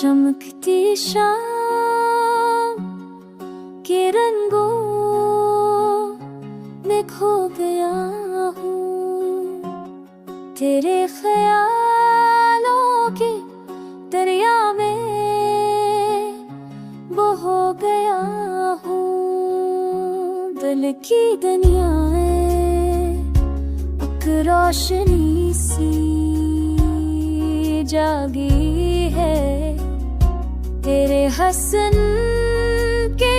चमकती शाम के रंगों में खो गया हूँ, तेरे ख्यालों के दरिया में बह गया हूँ। दिल की दुनियाएं एक रोशनी सी जागी है, तेरे हसन के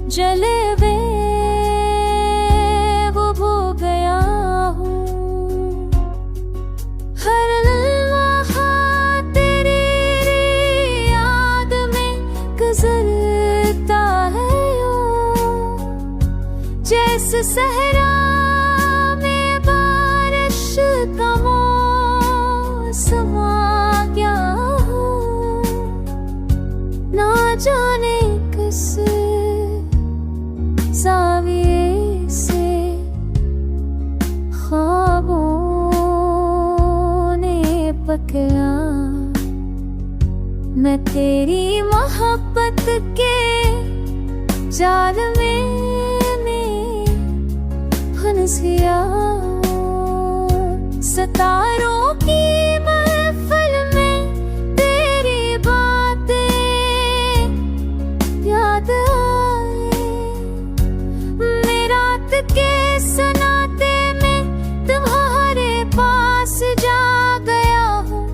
जलवे वो भो गया हूँ। हर लम्हा तेरी याद में गुजरता है यूं, जैसे सहरा में बारिश का मौसम आ गया हूँ। ना जाने किस ज़ाविये से ख्वाबों ने पकड़ा, मैं तेरी मोहब्बत के जाल में फंस गया। सितारों की महफिल में तेरी बातें याद आए, मैं रात के सन्नाटे में तुम्हारे पास जा गया हूँ।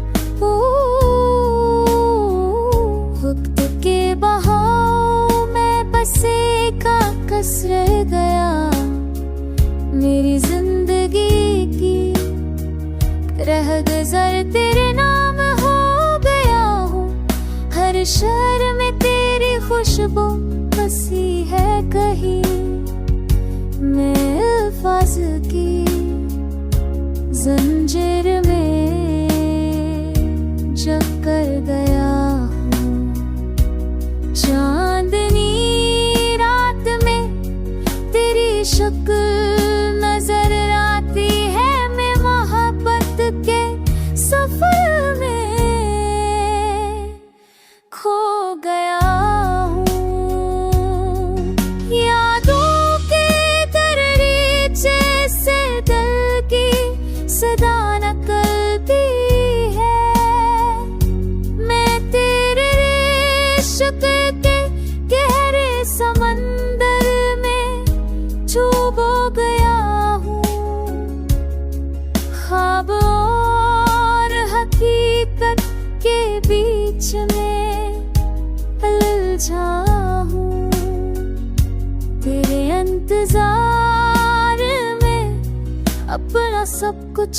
वक्त के बहाव में बसे का कसर गया, मेरी जिंदगी की रह गुजर तेरे नाम हो गया हूँ। हर शहर में तेरी खुशबू बसी है कहीं, मैं अल्फाज की जंजीर में जकड़ गया हूँ। चांदनी रात में तेरी शक्ल नजर आती है, मैं मोहब्बत के सफर में खो गया हूँ। यादों के दरीचे से दिल की सदा निकलती है, मैं तेरे इश्क के गहरे समंदर में डूब गया हूँ। ख्वाब और हकीकत के बीच में उलझा हूँ, तेरे इंतजार में अपना सब कुछ